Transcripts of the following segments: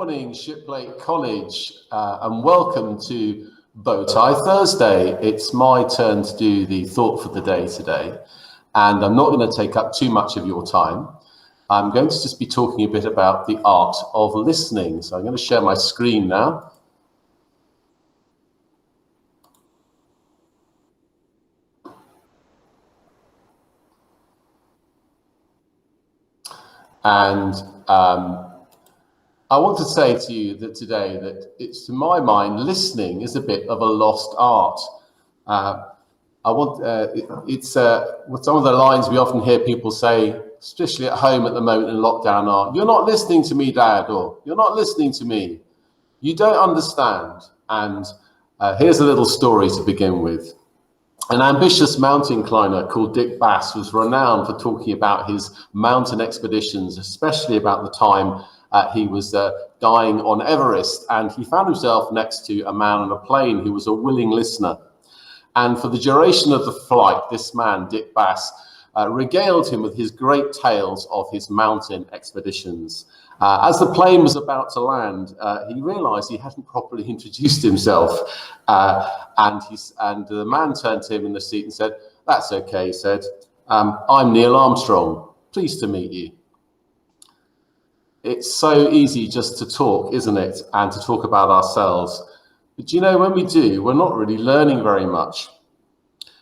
Morning, Shiplake College, and welcome to Bowtie Thursday. It's my turn to do the thought for the day today, and I'm not going to take up too much of your time. I'm going to just be talking a bit about the art of listening. So I'm going to share my screen now. And I want to say to you that today that it's, to my mind, listening is a bit of a lost art. It's some of the lines we often hear people say, especially at home at the moment in lockdown, are, "You're not listening to me, Dad," or "You're not listening to me. You don't understand." And here's a little story to begin with. An ambitious mountain climber called Dick Bass was renowned for talking about his mountain expeditions, especially about the time he was dying on Everest, and he found himself next to a man on a plane who was a willing listener. And for the duration of the flight, this man, Dick Bass, regaled him with his great tales of his mountain expeditions. As the plane was about to land, he realized he hadn't properly introduced himself. And the man turned to him in the seat and said, "That's okay," he said. "I'm Neil Armstrong. Pleased to meet you." It's so easy just to talk, isn't it? And to talk about ourselves. But you know, when we do, we're not really learning very much.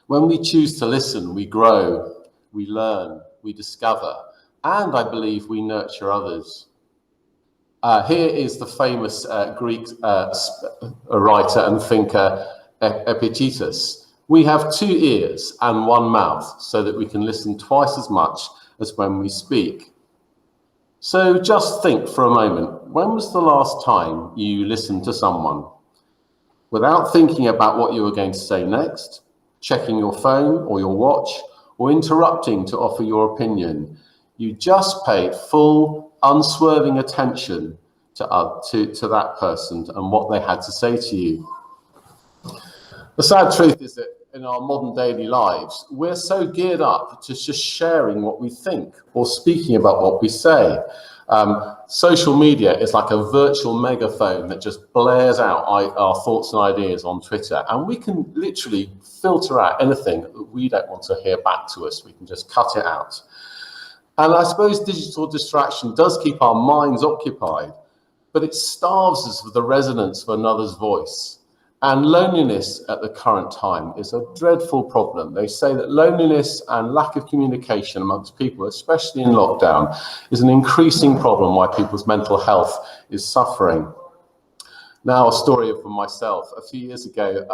When we choose to listen, we grow, we learn, we discover, and I believe we nurture others. Here is the famous Greek writer and thinker Epictetus. We have 2 ears and 1 mouth so that we can listen twice as much as when we speak. So just think for a moment, when was the last time you listened to someone? Without thinking about what you were going to say next, checking your phone or your watch, or interrupting to offer your opinion, you just paid full, unswerving attention to that person and what they had to say to you. The sad truth is that in our modern daily lives, we're so geared up to just sharing what we think or speaking about what we say. Social media is like a virtual megaphone that just blares out our thoughts and ideas on Twitter, and we can literally filter out anything that we don't want to hear back to us. We can just cut it out. And I suppose digital distraction does keep our minds occupied, but it starves us of the resonance of another's voice. And loneliness at the current time is a dreadful problem. They say that loneliness and lack of communication amongst people, especially in lockdown, is an increasing problem why people's mental health is suffering. Now, a story from myself. A few years ago,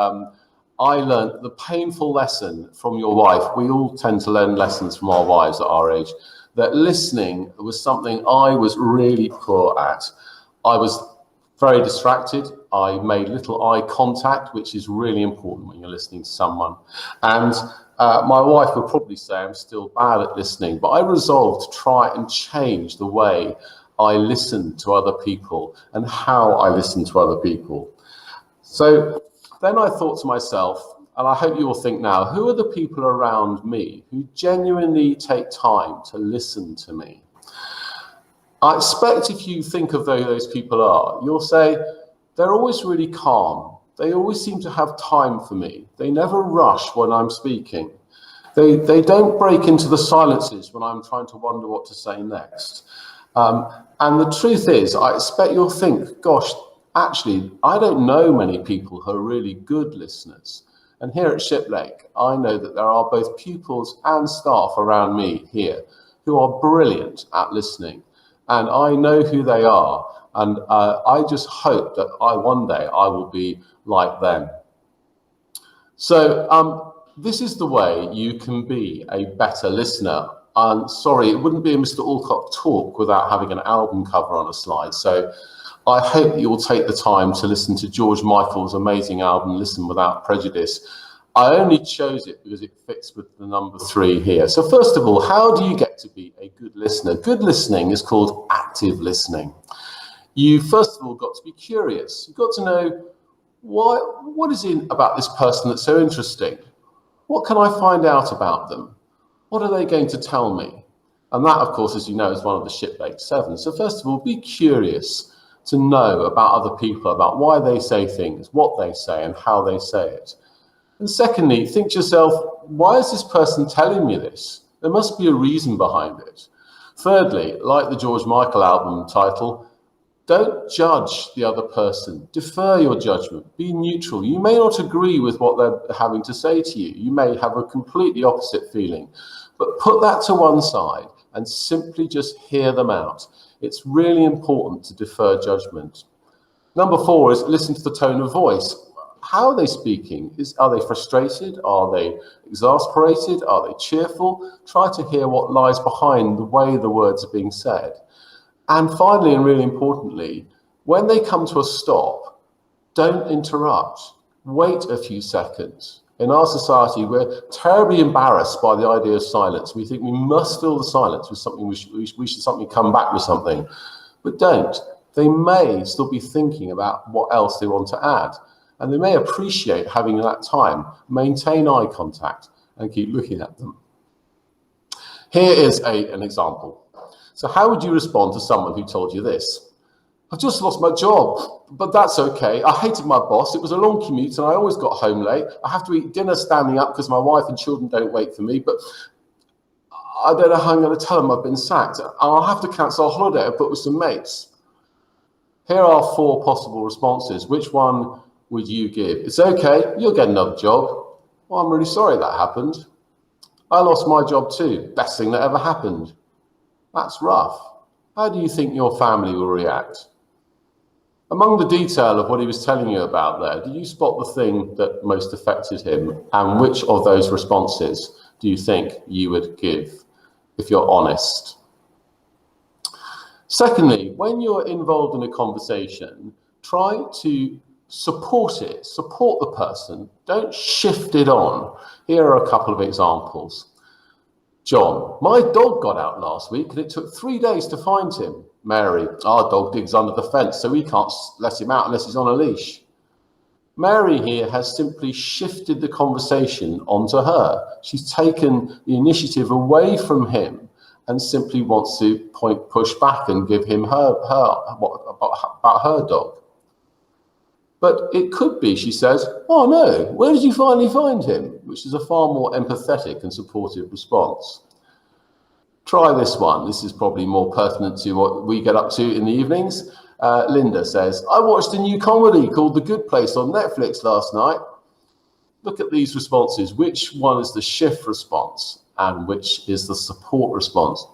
I learned the painful lesson from your wife. We all tend to learn lessons from our wives at our age, that listening was something I was really poor at. I was very distracted. I made little eye contact, which is really important when you're listening to someone. And my wife would probably say I'm still bad at listening, but I resolved to try and change the way I listen to other people and how I listen to other people. So then I thought to myself, and I hope you will think now, who are the people around me who genuinely take time to listen to me? I expect if you think of who those people are, you'll say, they're always really calm. They always seem to have time for me. They never rush when I'm speaking. They don't break into the silences when I'm trying to wonder what to say next. And the truth is, I expect you'll think, gosh, actually, I don't know many people who are really good listeners. And here at Shiplake, I know that there are both pupils and staff around me here who are brilliant at listening. And I know who they are. And I just hope that one day I will be like them. So this is the way you can be a better listener. Sorry, it wouldn't be a Mr. Alcock talk without having an album cover on a slide. So I hope you will take the time to listen to George Michael's amazing album, Listen Without Prejudice. I only chose it because it fits with the number 3 here. So first of all, how do you get to be a good listener? Good listening is called active listening. You first of all got to be curious. You've got to know what is it about this person that's so interesting? What can I find out about them? What are they going to tell me? And that, of course, as you know, is one of the Shiplake 7. So first of all, be curious. to know about other people, about why they say things, what they say, and how they say it. And secondly, think to yourself, why is this person telling me this? There must be a reason behind it. Thirdly, like the George Michael album title, don't judge the other person. Defer your judgment. Be neutral. You may not agree with what they're having to say to you. You may have a completely opposite feeling, but put that to one side and simply just hear them out. It's really important to defer judgment. Number 4 is listen to the tone of voice. How are they speaking? Are they frustrated? Are they exasperated? Are they cheerful? Try to hear what lies behind the way the words are being said. And finally, and really importantly, when they come to a stop, don't interrupt. Wait a few seconds. In our society, we're terribly embarrassed by the idea of silence. We think we must fill the silence with something, we should suddenly come back with something. But don't. They may still be thinking about what else they want to add. And they may appreciate having that time. Maintain eye contact and keep looking at them. Here is an example. So how would you respond to someone who told you this? I've just lost my job, but that's okay. I hated my boss. It was a long commute and I always got home late. I have to eat dinner standing up because my wife and children don't wait for me, but I don't know how I'm going to tell them I've been sacked. I'll have to cancel a holiday I've booked with some mates. Here are 4 possible responses. Which one would you give? It's okay, you'll get another job. Well, I'm really sorry that happened. I lost my job too. Best thing that ever happened. That's rough. How do you think your family will react? Among the detail of what he was telling you about there, did you spot the thing that most affected him? And which of those responses do you think you would give, if you're honest? Secondly, when you're involved in a conversation, try to support it, support the person, don't shift it on. Here are a couple of examples. John, my dog got out last week and it took 3 days to find him. Mary, our dog digs under the fence, so we can't let him out unless he's on a leash. Mary here has simply shifted the conversation onto her. She's taken the initiative away from him and simply wants to push back and give him about her dog. But it could be, she says, oh no, where did you finally find him? Which is a far more empathetic and supportive response. Try this one. This is probably more pertinent to what we get up to in the evenings. Linda says, I watched a new comedy called The Good Place on Netflix last night. Look at these responses. Which one is the shift response and which is the support response?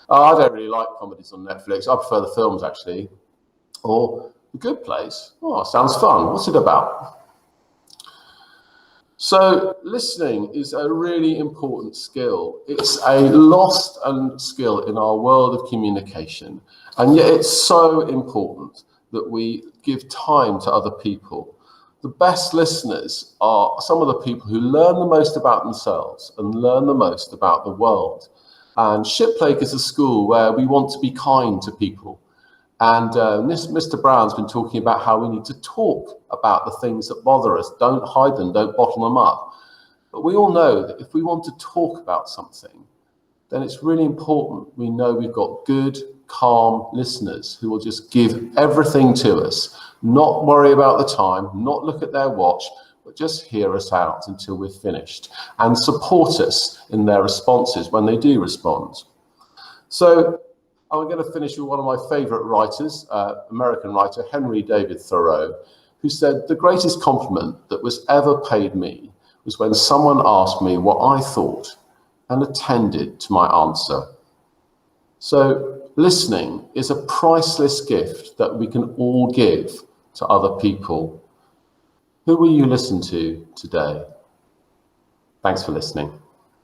Oh, I don't really like comedies on Netflix. I prefer the films, actually. Or The Good Place. Oh, sounds fun. What's it about? So listening is a really important skill. It's a lost skill in our world of communication. And yet it's so important that we give time to other people. The best listeners are some of the people who learn the most about themselves and learn the most about the world. And Shiplake is a school where we want to be kind to people. And Mr. Brown's been talking about how we need to talk about the things that bother us. Don't hide them, don't bottle them up. But we all know that if we want to talk about something, then it's really important we know we've got good, calm listeners who will just give everything to us, not worry about the time, not look at their watch, but just hear us out until we're finished and support us in their responses when they do respond. So I'm going to finish with one of my favorite writers, American writer Henry David Thoreau, who said, the greatest compliment that was ever paid me was when someone asked me what I thought and attended to my answer. So listening is a priceless gift that we can all give to other people. Who will you listen to today? Thanks for listening.